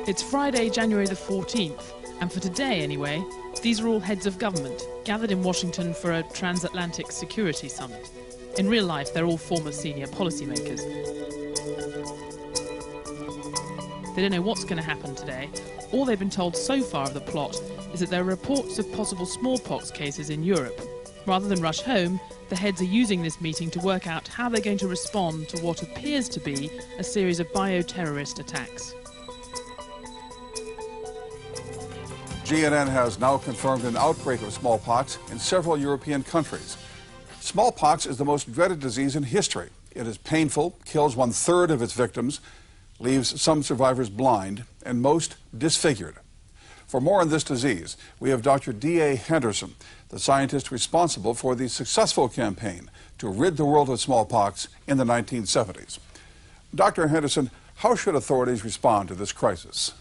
It's Friday, January the 14th, and for today anyway, these are all heads of government, gathered in Washington for a transatlantic security summit. In real life, they're all former senior policymakers. They don't know what's going to happen today. All they've been told so far of the plot is that there are reports of possible smallpox cases in Europe. Rather than rush home, the heads are using this meeting to work out how they're going to respond to what appears to be a series of bioterrorist attacks. GNN has now confirmed an outbreak of smallpox in several European countries. Smallpox is the most dreaded disease in history. It is painful, kills 1/3 of its victims, leaves some survivors blind, and most disfigured. For more on this disease, we have Dr. D.A. Henderson, the scientist responsible for the successful campaign to rid the world of smallpox in the 1970s. Dr. Henderson, how should authorities respond to this crisis?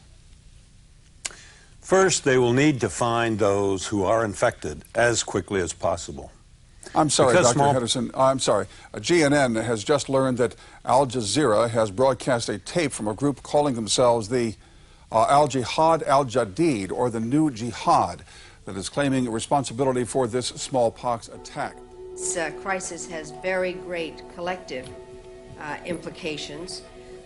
First, they will need to find those who are infected as quickly as possible. I'm sorry, Dr. Henderson. I'm sorry. GNN has just learned that Al Jazeera has broadcast a tape from a group calling themselves the Al-Jihad al-Jadid, or the New Jihad, that is claiming responsibility for this smallpox attack. This crisis has very great collective implications.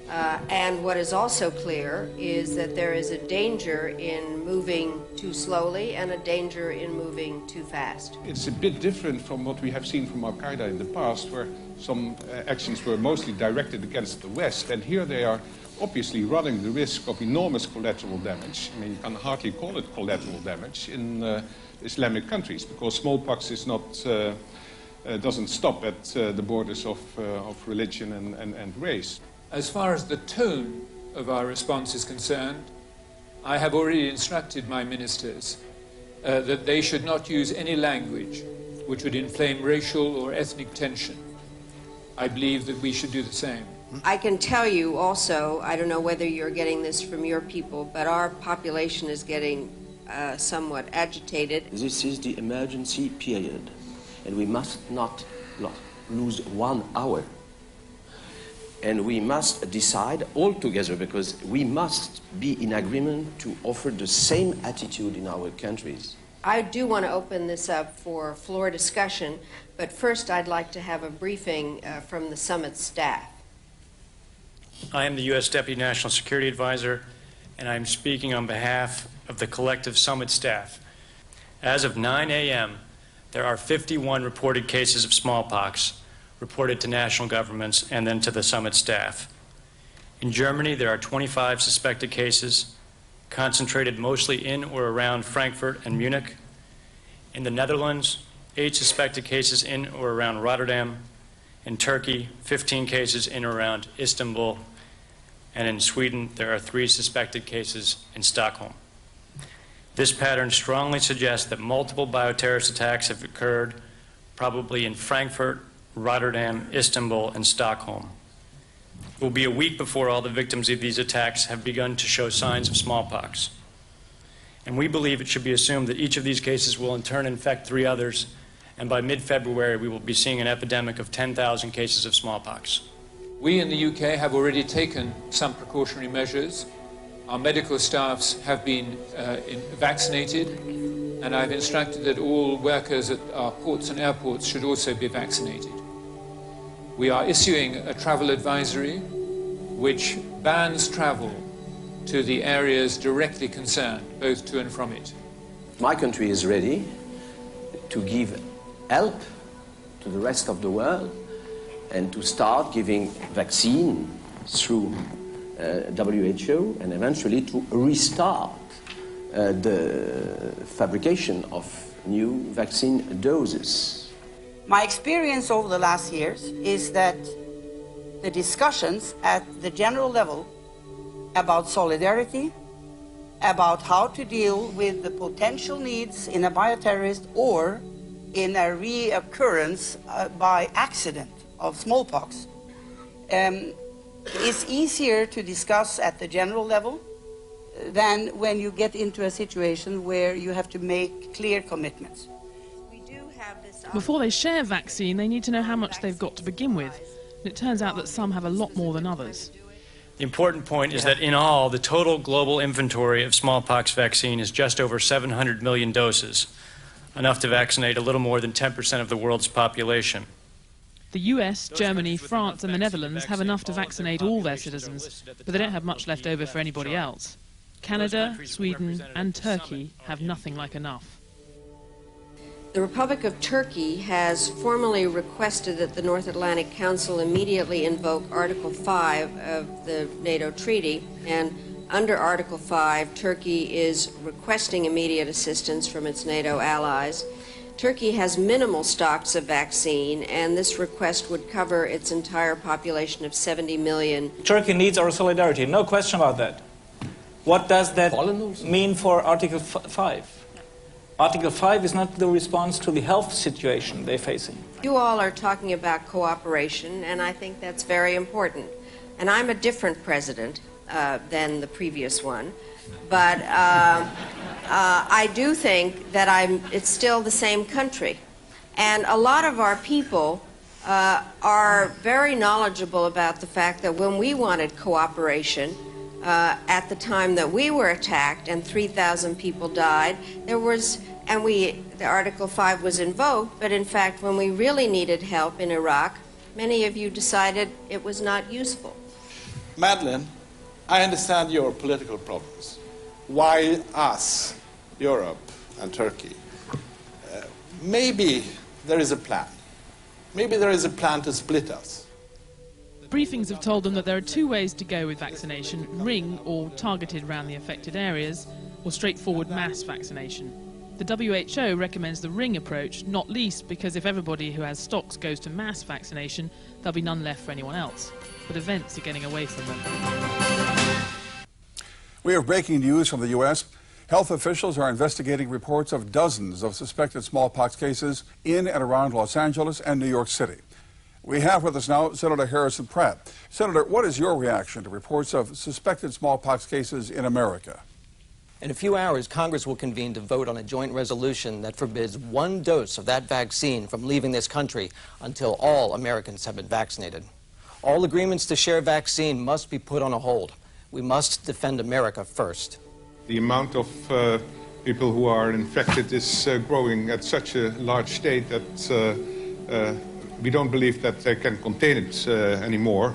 And what is also clear is that there is a danger in moving too slowly and a danger in moving too fast. It's a bit different from what we have seen from Al-Qaeda in the past, where some actions were mostly directed against the West, and here they are obviously running the risk of enormous collateral damage. I mean, you can hardly call it collateral damage in Islamic countries, because smallpox is not, doesn't stop at the borders of religion and race. As far as the tone of our response is concerned, I have already instructed my ministers that they should not use any language which would inflame racial or ethnic tension. I believe that we should do the same. I can tell you also, I don't know whether you're getting this from your people, but our population is getting somewhat agitated. This is the emergency period, and we must not lose 1 hour. And we must decide all together, because we must be in agreement to offer the same attitude in our countries. I do want to open this up for floor discussion, but first I'd like to have a briefing from the summit staff. I am the U.S. Deputy National Security Advisor, and I'm speaking on behalf of the collective summit staff. As of 9 a.m., there are 51 reported cases of smallpox reported to national governments and then to the summit staff. In Germany, there are 25 suspected cases, concentrated mostly in or around Frankfurt and Munich. In the Netherlands, 8 suspected cases in or around Rotterdam. In Turkey, 15 cases in or around Istanbul. And in Sweden, there are 3 suspected cases in Stockholm. This pattern strongly suggests that multiple bioterrorist attacks have occurred, probably in Frankfurt, Rotterdam, Istanbul, and Stockholm. It will be a week before all the victims of these attacks have begun to show signs of smallpox. And we believe it should be assumed that each of these cases will in turn infect 3 others, and by mid-February we will be seeing an epidemic of 10,000 cases of smallpox. We in the UK have already taken some precautionary measures. Our medical staffs have been vaccinated, and I've instructed that all workers at our ports and airports should also be vaccinated. We are issuing a travel advisory which bans travel to the areas directly concerned, both to and from it. My country is ready to give help to the rest of the world and to start giving vaccine through WHO, and eventually to restart the fabrication of new vaccine doses. My experience over the last years is that the discussions at the general level about solidarity, about how to deal with the potential needs in a bioterrorist or in a reoccurrence by accident of smallpox, is easier to discuss at the general level than when you get into a situation where you have to make clear commitments. Before they share vaccine, they need to know how much they've got to begin with. It turns out that some have a lot more than others. The important point is that in all, the total global inventory of smallpox vaccine is just over 700 million doses, enough to vaccinate a little more than 10% of the world's population. The US, Germany, France and the Netherlands have enough to vaccinate all their citizens, but they don't have much left over for anybody else. Canada, Sweden and Turkey have nothing like enough. The Republic of Turkey has formally requested that the North Atlantic Council immediately invoke Article 5 of the NATO treaty, and under Article 5, Turkey is requesting immediate assistance from its NATO allies. Turkey has minimal stocks of vaccine, and this request would cover its entire population of 70 million. Turkey needs our solidarity, no question about that. What does that mean for Article 5? Article 5 is not the response to the health situation they're facing. You all are talking about cooperation, and I think that's very important. And I'm a different president than the previous one, but I do think that it's still the same country. And a lot of our people are very knowledgeable about the fact that when we wanted cooperation, at the time that we were attacked and 3,000 people died, the Article 5 was invoked, but in fact when we really needed help in Iraq, many of you decided it was not useful. Madeleine, I understand your political problems. Why us, Europe and Turkey? Maybe there is a plan. Maybe there is a plan to split us. Briefings have told them that there are two ways to go with vaccination: ring or targeted around the affected areas, or straightforward mass vaccination. The WHO recommends the ring approach, not least because if everybody who has stocks goes to mass vaccination, there'll be none left for anyone else. But events are getting away from them. We have breaking news from the U.S. Health officials are investigating reports of dozens of suspected smallpox cases in and around Los Angeles and New York City. We have with us now Senator Harrison Pratt. Senator, what is your reaction to reports of suspected smallpox cases in America? In a few hours, Congress will convene to vote on a joint resolution that forbids one dose of that vaccine from leaving this country until all Americans have been vaccinated. All agreements to share vaccine must be put on a hold. We must defend America first. The amount of people who are infected is growing at such a large state that we don't believe that they can contain it anymore.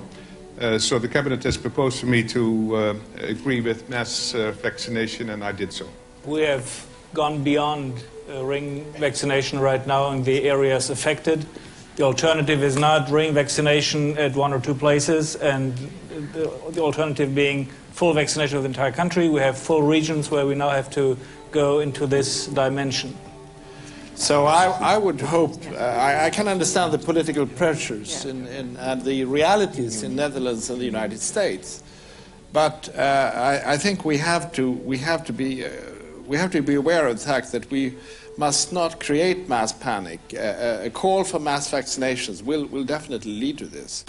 So the Cabinet has proposed for me to agree with mass vaccination, and I did so. We have gone beyond ring vaccination right now in the areas affected. The alternative is not ring vaccination at one or two places, and the alternative being full vaccination of the entire country. We have full regions where we now have to go into this dimension. So I would hope, I can understand the political pressures and the realities in Netherlands and the United States, but I think we have to be aware of the fact that we must not create mass panic. A call for mass vaccinations will definitely lead to this.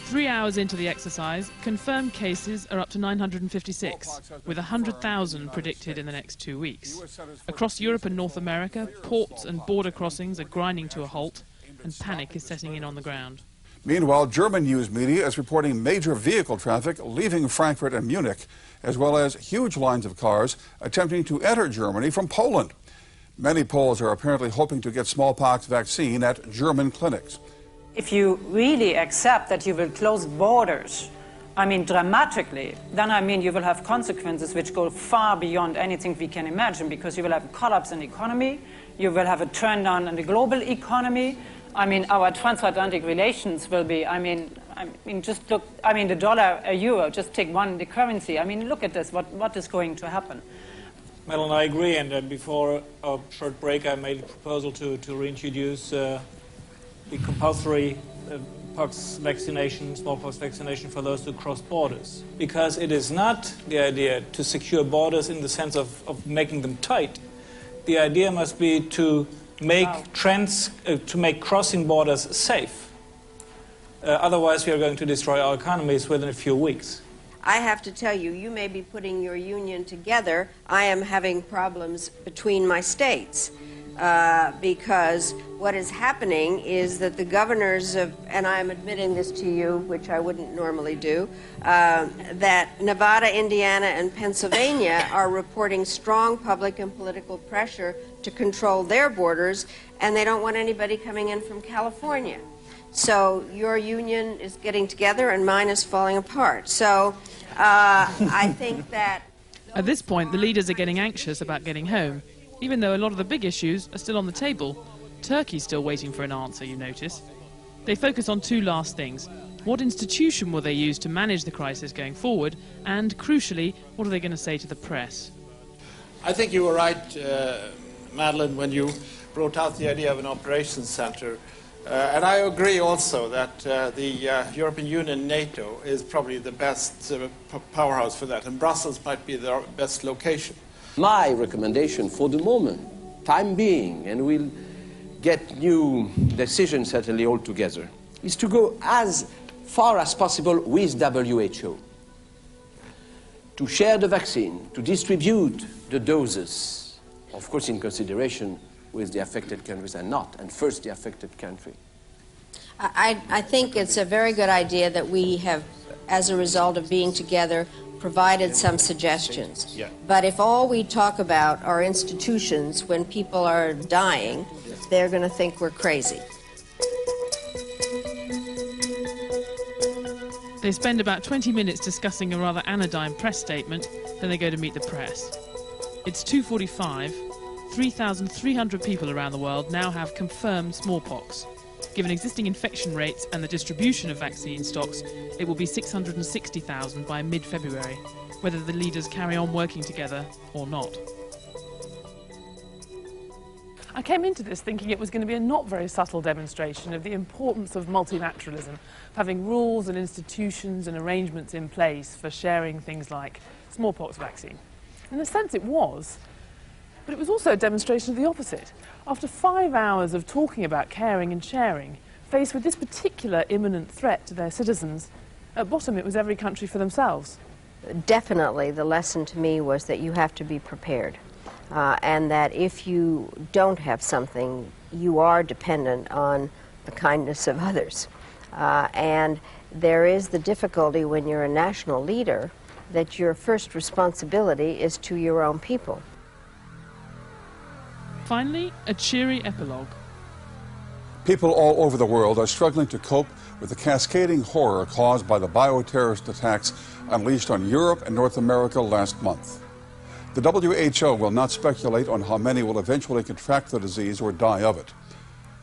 3 hours into the exercise, confirmed cases are up to 956, with 100,000 predicted in the next 2 weeks. Across Europe and North America, ports and border crossings are grinding to a halt, and panic is setting in on the ground. Meanwhile, German news media is reporting major vehicle traffic leaving Frankfurt and Munich, as well as huge lines of cars attempting to enter Germany from Poland. Many Poles are apparently hoping to get smallpox vaccine at German clinics. If you really accept that you will close borders, dramatically, then you will have consequences which go far beyond anything we can imagine, because you will have a collapse in the economy, you will have a turn down in the global economy. Our transatlantic relations will be, just look, the dollar, a euro, just take one, the currency. Look at this, what is going to happen? Madeleine, I agree, and before our short break, I made a proposal to reintroduce the compulsory smallpox vaccination for those who cross borders. Because it is not the idea to secure borders in the sense of making them tight. The idea must be to make crossing borders safe. Otherwise, we are going to destroy our economies within a few weeks. I have to tell you, you may be putting your union together. I am having problems between my states. because what is happening is that the governors of, and I'm admitting this to you, which I wouldn't normally do, that Nevada, Indiana, and Pennsylvania are reporting strong public and political pressure to control their borders, and they don't want anybody coming in from California. So your union is getting together and mine is falling apart. So I think that... At this point, the leaders are getting anxious about getting home, even though a lot of the big issues are still on the table. Turkey's still waiting for an answer, you notice. They focus on two last things. What institution will they use to manage the crisis going forward? And, crucially, what are they going to say to the press? I think you were right, Madeleine, when you brought out the idea of an operations center. And I agree also that the European Union, NATO, is probably the best powerhouse for that, and Brussels might be the best location. My recommendation for the moment, time being, and we'll get new decisions certainly all together, is to go as far as possible with WHO, to share the vaccine, to distribute the doses, of course in consideration with the affected countries and not, and first the affected country. I think it's a very good idea that we have, as a result of being together, provided some suggestions. Yeah. But if all we talk about are institutions when people are dying, they're going to think we're crazy. They spend about 20 minutes discussing a rather anodyne press statement, then they go to meet the press. It's 2:45. 3,300 people around the world now have confirmed smallpox. Given existing infection rates and the distribution of vaccine stocks, it will be 660,000 by mid-February, whether the leaders carry on working together or not. I came into this thinking it was going to be a not very subtle demonstration of the importance of multilateralism, having rules and institutions and arrangements in place for sharing things like smallpox vaccine. In a sense it was, but it was also a demonstration of the opposite. After 5 hours of talking about caring and sharing, faced with this particular imminent threat to their citizens, at bottom it was every country for themselves. Definitely the lesson to me was that you have to be prepared. And that if you don't have something, you are dependent on the kindness of others. And there is the difficulty when you're a national leader that your first responsibility is to your own people. Finally, a cheery epilogue. People all over the world are struggling to cope with the cascading horror caused by the bioterrorist attacks unleashed on Europe and North America last month. The WHO will not speculate on how many will eventually contract the disease or die of it.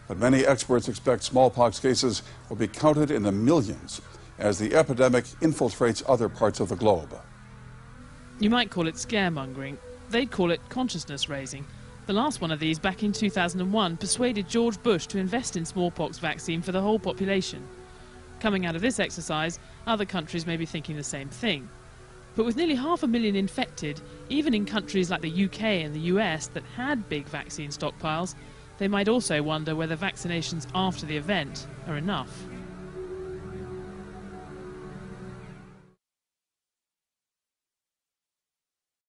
But many experts expect smallpox cases will be counted in the millions as the epidemic infiltrates other parts of the globe. You might call it scaremongering. They'd call it consciousness raising. The last one of these, back in 2001, persuaded George Bush to invest in smallpox vaccine for the whole population. Coming out of this exercise, other countries may be thinking the same thing. But with nearly 500,000 infected, even in countries like the UK and the US that had big vaccine stockpiles, they might also wonder whether vaccinations after the event are enough.